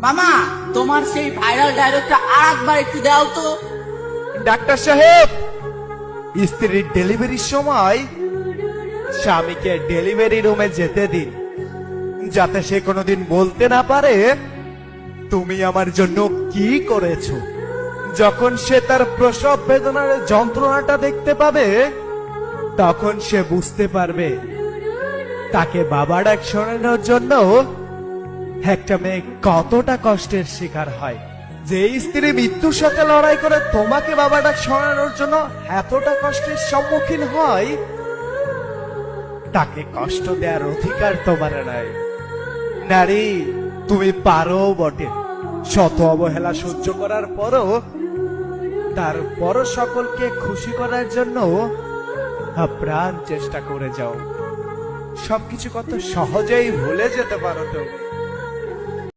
মামা, তোমার সেই ভাইরাল ডায়লগটা আর একবার একটু দাও তো। ডাক্তার সাহেব, স্ত্রীর ডেলিভারির সময় স্বামীকে ডেলিভারি রুমে যেতে দিন, যাতে সে কোনোদিন বলতে না পারে তুমি আমার জন্য কি করেছো। যখন সে তার প্রসব বেদনার যন্ত্রণাটা দেখতে পাবে, তখন সে বুঝতে পারবে তাকে বাবা ডাক শোনানোর জন্য একটা মেয়ে কতটা কষ্টের শিকার হয়। যে স্ত্রী মৃত্যুর সাথে লড়াই করে তোমাকে বাবা ডাক শোনানোর জন্য এতটা কষ্টের সম্মুখীন হয়, তাকে কষ্ট দেওয়ার অধিকার তোমার নাই। নারী, তুমি পারো বটে, শত অবহেলা সহ্য করার পরও তারপরও সকলকে খুশি করার জন্য আপ্রাণ চেষ্টা করে যাও। সবকিছু কত সহজেই ভুলে যেতে পারো তুমি।